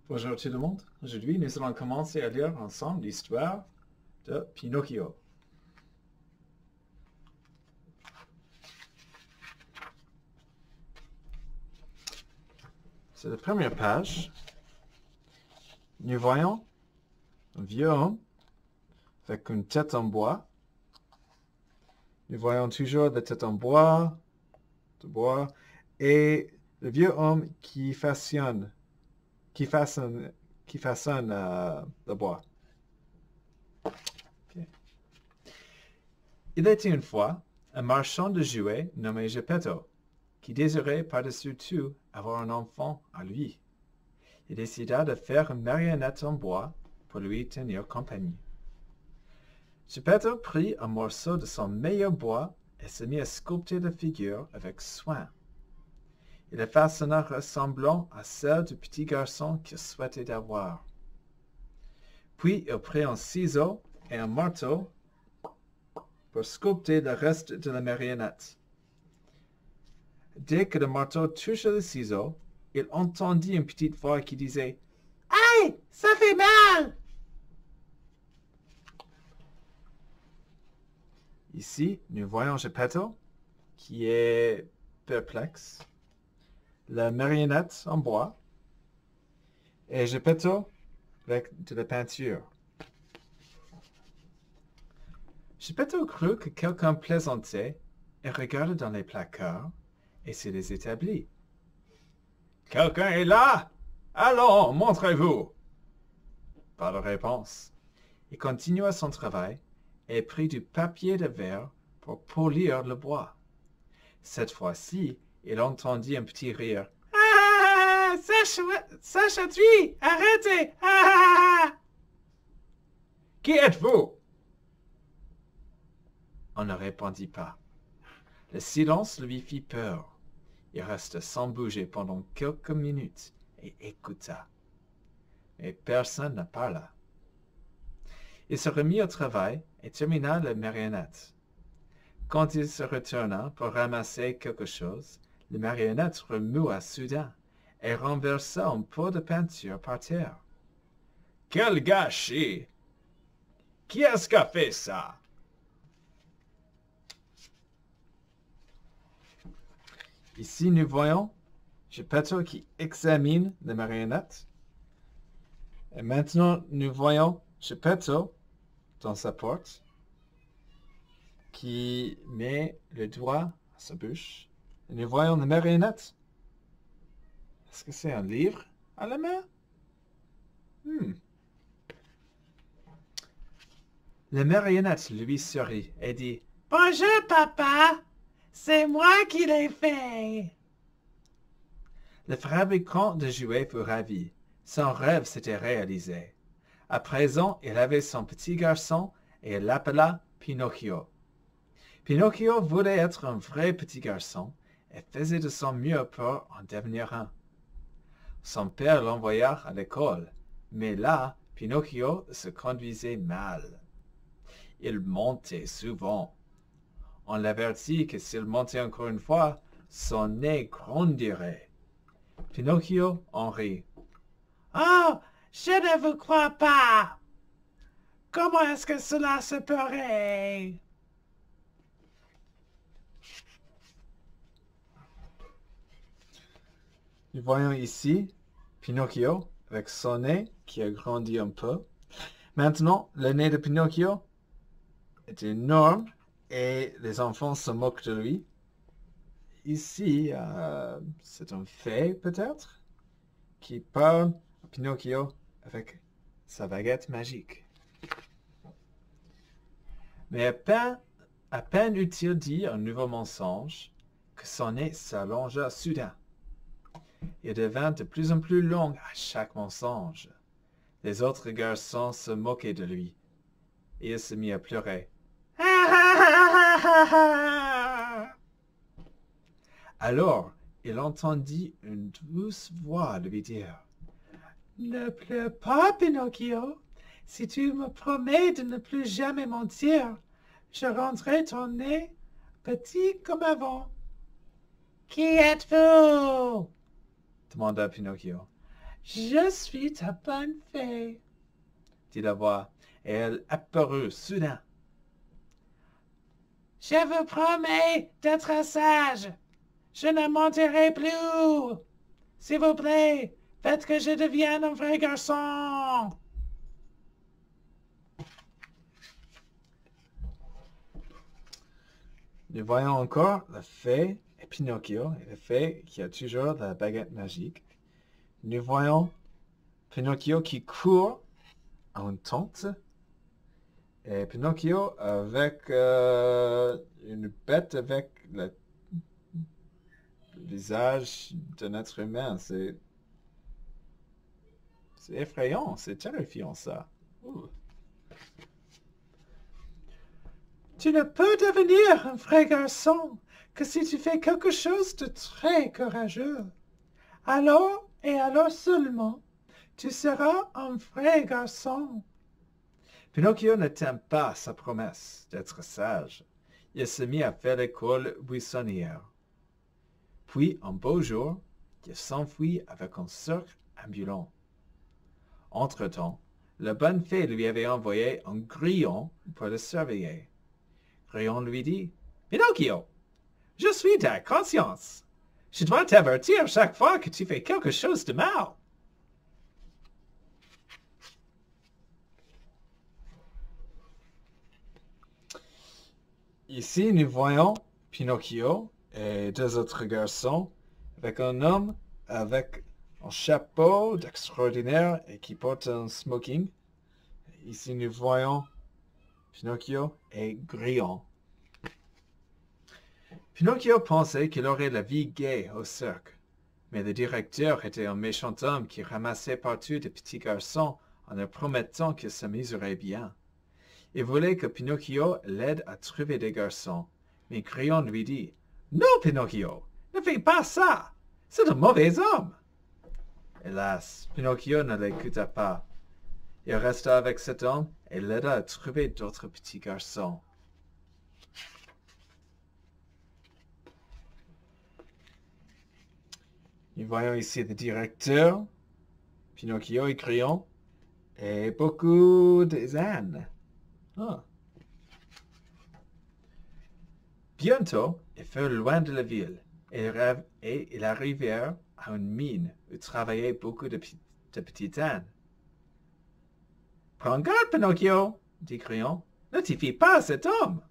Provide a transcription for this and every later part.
Bonjour tout le monde. Aujourd'hui, nous allons commencer à lire ensemble l'histoire de Pinocchio. C'est la première page. Nous voyons un vieux homme avec une tête en bois. Nous voyons toujours la tête en bois, et le vieux homme qui façonne le bois. Okay. Il était une fois un marchand de jouets nommé Geppetto, qui désirait par-dessus tout avoir un enfant à lui. Il décida de faire une marionnette en bois pour lui tenir compagnie. Geppetto prit un morceau de son meilleur bois et se mit à sculpter la figure avec soin. Il la façonna ressemblant à celle du petit garçon qu'il souhaitait avoir. Puis il prit un ciseau et un marteau pour sculpter le reste de la marionnette. Dès que le marteau toucha le ciseau, il entendit une petite voix qui disait « Aïe, ça fait mal !» Ici, nous voyons Geppetto qui est perplexe, la marionnette en bois et Geppetto avec de la peinture. Geppetto crut que quelqu'un plaisantait et regarda dans les placards et se les établit. « Quelqu'un est là? Allons, montrez-vous !» Pas de réponse. Il continua son travail et prit du papier de verre pour polir le bois. Cette fois-ci, il entendit un petit rire. « Ah, ça chatouille! Arrêtez! Ah! » « Qui êtes-vous? » On ne répondit pas. Le silence lui fit peur. Il resta sans bouger pendant quelques minutes et écouta. Mais personne ne parla. Il se remit au travail et termina la marionnette. Quand il se retourna pour ramasser quelque chose, la marionnette remua soudain et renversa un pot de peinture par terre. « Quel gâchis! Qui est-ce qui a fait ça? » Ici, nous voyons Geppetto qui examine la marionnette. Et maintenant, nous voyons Geppetto dans sa porte qui met le doigt à sa bouche. Et nous voyons la marionnette. Est-ce que c'est un livre à la main? La marionnette lui sourit et dit « Bonjour, papa! C'est moi qui l'ai fait! » Le fabricant de jouets fut ravi. Son rêve s'était réalisé. À présent, il avait son petit garçon et il l'appela Pinocchio. Pinocchio voulait être un vrai petit garçon et faisait de son mieux pour en devenir un. Son père l'envoya à l'école, mais là, Pinocchio se conduisait mal. Il mentait souvent. On l'avertit que s'il mentait encore une fois, son nez grandirait. Pinocchio en rit. « Oh, je ne vous crois pas! Comment est-ce que cela se pourrait? » Nous voyons ici Pinocchio avec son nez qui a grandi un peu. Maintenant, le nez de Pinocchio est énorme et les enfants se moquent de lui. Ici, c'est un fée peut-être qui parle à Pinocchio avec sa baguette magique. Mais à peine eut-il dit un nouveau mensonge que son nez s'allongea soudain. Il devint de plus en plus long à chaque mensonge. Les autres garçons se moquaient de lui et il se mit à pleurer. Alors, il entendit une douce voix lui dire « Ne pleure pas, Pinocchio. Si tu me promets de ne plus jamais mentir, je rendrai ton nez petit comme avant. »« Qui êtes-vous? » demanda Pinocchio. « Je suis ta bonne fée, dit la voix, et elle apparut soudain. Je vous promets d'être sage. Je ne mentirai plus. S'il vous plaît, faites que je devienne un vrai garçon. Nous voyons encore la fée et Pinocchio, et la fée qui a toujours la baguette magique. Nous voyons Pinocchio qui court à une tente, et Pinocchio avec une bête avec le visage d'un être humain. C'est effrayant, c'est terrifiant ça. Ouh. Tu ne peux devenir un vrai garçon que si tu fais quelque chose de très courageux. Alors, et alors seulement, tu seras un vrai garçon. Pinocchio ne tint pas sa promesse d'être sage. Il se mit à faire l'école buissonnière. Puis, un beau jour, il s'enfuit avec un cercle ambulant. Entre-temps, la bonne fée lui avait envoyé un grillon pour le surveiller. Grillon lui dit, « Pinocchio, je suis ta conscience. Je dois t'avertir chaque fois que tu fais quelque chose de mal. » Ici, nous voyons Pinocchio et deux autres garçons avec un homme avec un chapeau d'extraordinaire et qui porte un smoking. Ici, nous voyons Pinocchio et Grillon. Pinocchio pensait qu'il aurait la vie gaie au cercle, mais le directeur était un méchant homme qui ramassait partout des petits garçons en leur promettant qu'ils s'amuseraient bien. Il voulait que Pinocchio l'aide à trouver des garçons, mais Grillon lui dit « Non, Pinocchio, ne fais pas ça, c'est un mauvais homme !» Hélas, Pinocchio ne l'écouta pas. Il resta avec cet homme et l'aida à trouver d'autres petits garçons. Nous voyons ici le directeur, Pinocchio et Grillon, et beaucoup d'ânes. Ah. Bientôt, ils furent loin de la ville, et ils arrivèrent à une mine où travaillaient beaucoup de petits ânes. « Prends garde, Pinocchio, dit Grillon, ne t'y fie pas à cet homme. »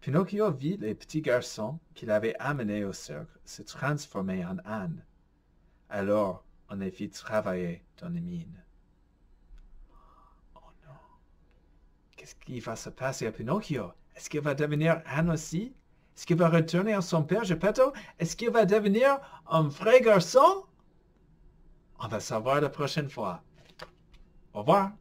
Pinocchio vit les petits garçons qu'il avait amenés au cercle se transformer en ânes. Alors, on les fit travailler dans les mines. Oh non! Qu'est-ce qui va se passer à Pinocchio? Est-ce qu'il va devenir âne aussi? Est-ce qu'il va retourner à son père Geppetto? Est-ce qu'il va devenir un vrai garçon? On va savoir la prochaine fois. Au revoir!